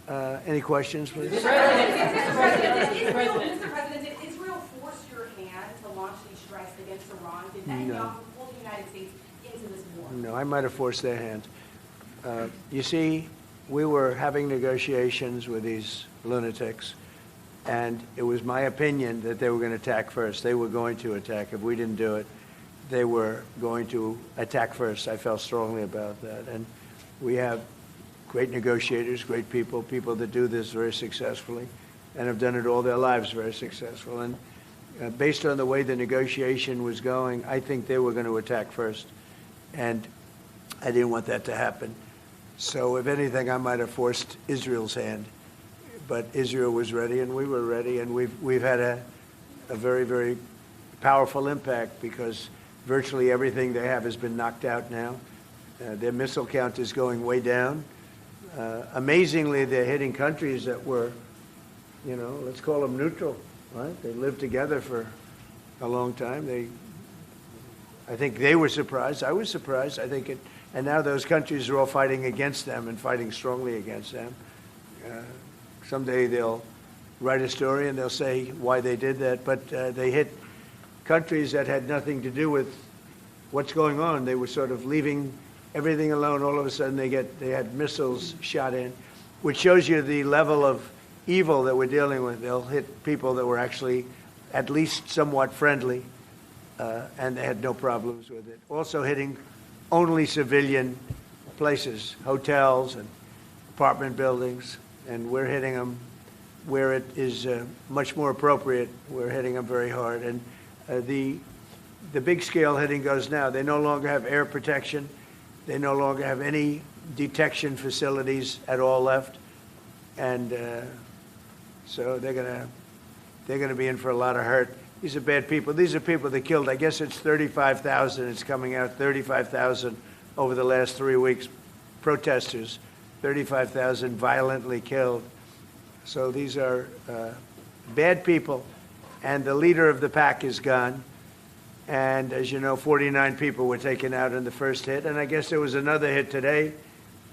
Any questions, please? Mr. President, did Israel force your hand to launch these strikes against Iran? Did Netanyahu pull the United States into this war? No, I might have forced their hand. You see, we were having negotiations with these lunatics, and it was my opinion that they were going to attack first. They were going to attack. If we didn't do it, they were going to attack first. I felt strongly about that. And we have great negotiators, great people, people that do this very successfully and have done it all their lives very successful. And based on the way the negotiation was going, I think they were going to attack first. And I didn't want that to happen. So if anything, I might have forced Israel's hand. But Israel was ready and we were ready, and we've had a very, very powerful impact because virtually everything they have has been knocked out now. Their missile count is going way down. Amazingly, they're hitting countries that were, let's call them neutral, right? They lived together for a long time. I think they were surprised. I was surprised. And now those countries are all fighting against them and fighting strongly against them. Someday they'll write a story and they'll say why they did that, but they hit countries that had nothing to do with what's going on. They were sort of leaving everything alone. All of a sudden they had missiles shot in, which shows you the level of evil that we're dealing with. They'll hit people that were actually at least somewhat friendly, and they had no problems with it. Also hitting only civilian places, hotels and apartment buildings, and we're hitting them where it is much more appropriate. We're hitting them very hard. And the big scale hitting goes now. They no longer have air protection. They no longer have any detection facilities at all left. And so they're gonna be in for a lot of hurt. These are bad people. These are people that killed. I guess it's 35,000. It's coming out 35,000 over the last 3 weeks. Protesters, 35,000 violently killed. So these are bad people, and the leader of the pack is gone. And as you know, 49 people were taken out in the first hit, and I guess there was another hit today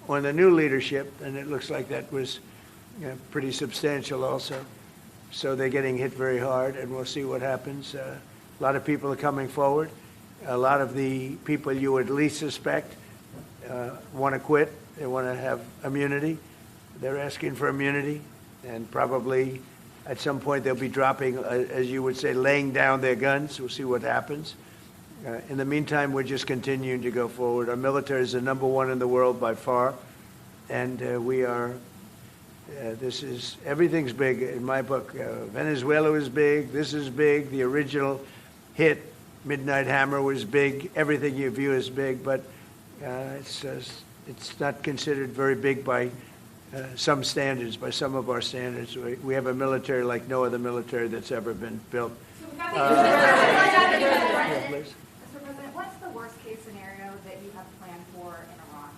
on the new leadership, and it looks like that was pretty substantial also. So they're getting hit very hard, and we'll see what happens. A lot of people are coming forward. A lot of the people you would least suspect want to quit. They want to have immunity. They're asking for immunity, and probably at some point they'll be dropping, as you would say, laying down their guns. We'll see what happens. In the meantime, we're just continuing to go forward. Our military is the #1 in the world by far, and we are. Everything's big in my book. Venezuela was big. This is big. The original hit, Midnight Hammer, was big. Everything you view is big, but it's not considered very big by some standards, by some of our standards. We have a military like no other military that's ever been built. Yeah, please. Mr. President, what's the worst-case scenario that you have planned for in Iran?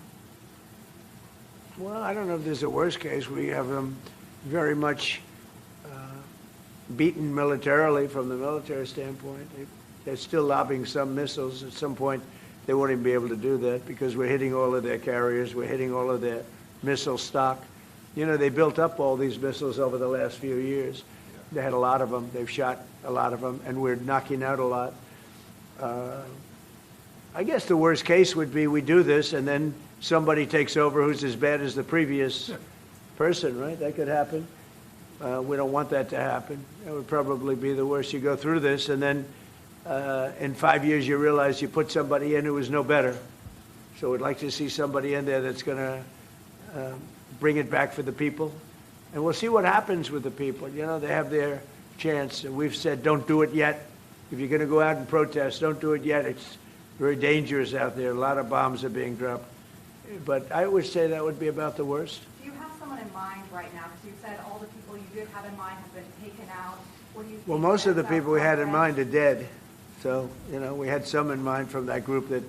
Well, I don't know if there's a worst case. We have them very much beaten militarily from the military standpoint. They're still lobbing some missiles. At some point, they won't even be able to do that because we're hitting all of their carriers. We're hitting all of their missile stock. They built up all these missiles over the last few years. They had a lot of them. They've shot a lot of them, and we're knocking out a lot. I guess the worst case would be we do this, and then somebody takes over who's as bad as the previous person, right? That could happen. We don't want that to happen. That would probably be the worst. You go through this, and then in 5 years you realize you put somebody in who is no better. So we'd like to see somebody in there that's going to bring it back for the people. And we'll see what happens with the people. They have their chance. And we've said, don't do it yet. If you're going to go out and protest, don't do it yet. It's very dangerous out there. A lot of bombs are being dropped. But I would say that would be about the worst. Do you have someone in mind right now? Because you said all the people you did have in mind have been taken out. What do you think? Well, most of the people we had in mind are dead. So, we had some in mind from that group that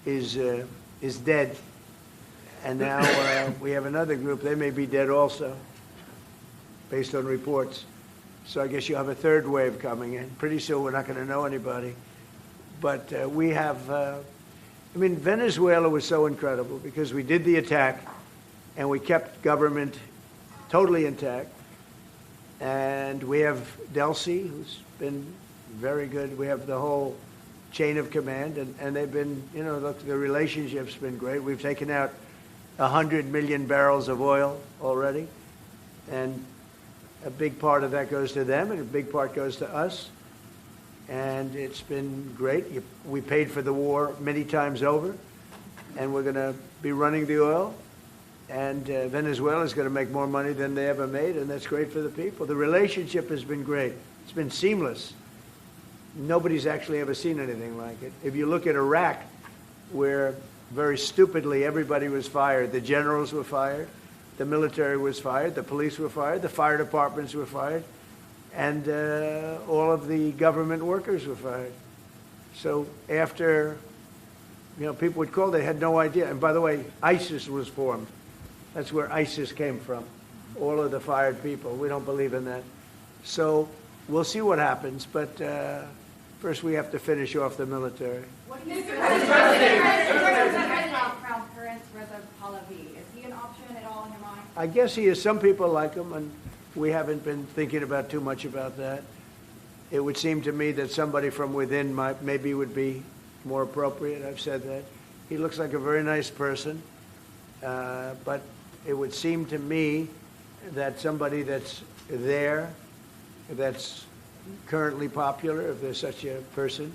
is dead. And now we have another group. They may be dead also, based on reports. So I guess you have a third wave coming in. Pretty soon we're not going to know anybody. But we have, Venezuela was so incredible because we did the attack and we kept government totally intact. And we have Delcy, who's been very good. We have the whole chain of command, and they've been, you know, look, the relationship's been great. We've taken out 100 million barrels of oil already, and a big part of that goes to them, and a big part goes to us. And it's been great. We paid for the war many times over, and we're going to be running the oil. And Venezuela is going to make more money than they ever made, and that's great for the people. The relationship has been great. It's been seamless. Nobody's actually ever seen anything like it. If you look at Iraq, where very stupidly everybody was fired, the generals were fired, the military was fired, the police were fired, the fire departments were fired, and all of the government workers were fired. So after, you know, people would call, they had no idea. And by the way, ISIS was formed. That's where ISIS came from, all of the fired people. We don't believe in that. So we'll see what happens, but first we have to finish off the military. What do you think about Crown Prince Reza Pahlavi? Is he an option at all in your mind? I guess he is. Some people like him, and we haven't been thinking about too much about that. It would seem to me that somebody from within maybe would be more appropriate. I've said that. He looks like a very nice person, but it would seem to me that somebody that's there, that's currently popular, if there's such a person.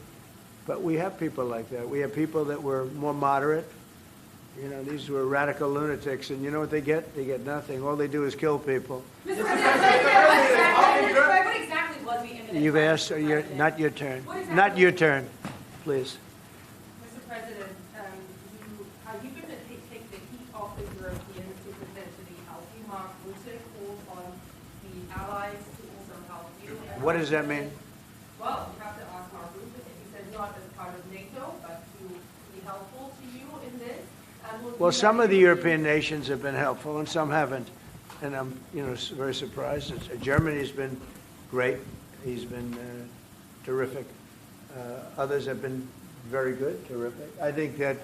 But we have people like that. We have people that were more moderate. You know, these were radical lunatics, and you know what they get? They get nothing. All they do is kill people. Mr. President, what exactly was the imminent? You've asked, or not your turn. Not your turn, please. Mr. President, you're going to take the heat off the European superintendent. How you, Mark Rutte, calls on the allies to also help you. What does that mean? Well, you have to ask Mark Rutte. He said not as part of NATO, but to be helpful to you in this. Well, some of the European nations have been helpful, and some haven't. And I'm, you know, very surprised. Germany's been great. He's been terrific. Others have been very good, terrific. I think that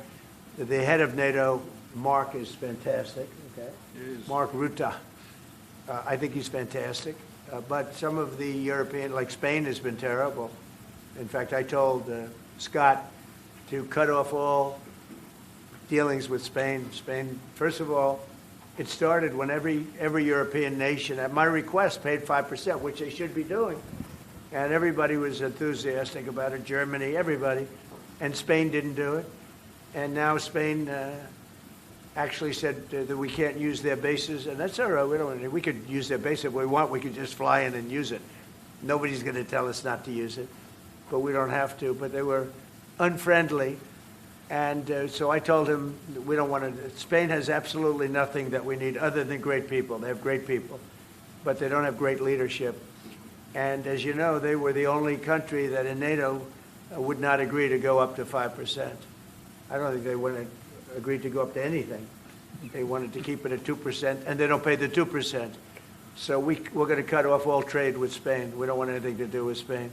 the head of NATO, Mark, is fantastic. Okay, Mark Rutte. I think he's fantastic. But some of the European, like Spain, has been terrible. In fact, I told Scott to cut off all dealings with Spain. Spain, first of all, it started when every European nation, at my request, paid 5%, which they should be doing. And everybody was enthusiastic about it, Germany, everybody. And Spain didn't do it. And now Spain actually said that we can't use their bases, and that's all right. We could use their base if we want. We could just fly in and use it. Nobody's going to tell us not to use it, but we don't have to. But they were unfriendly. And so I told him we don't want to. Spain has absolutely nothing that we need other than great people. They have great people, but they don't have great leadership. And as you know, they were the only country that in NATO would not agree to go up to 5%. I don't think they would have agreed to go up to anything. They wanted to keep it at 2%, and they don't pay the 2%. So we're going to cut off all trade with Spain. We don't want anything to do with Spain.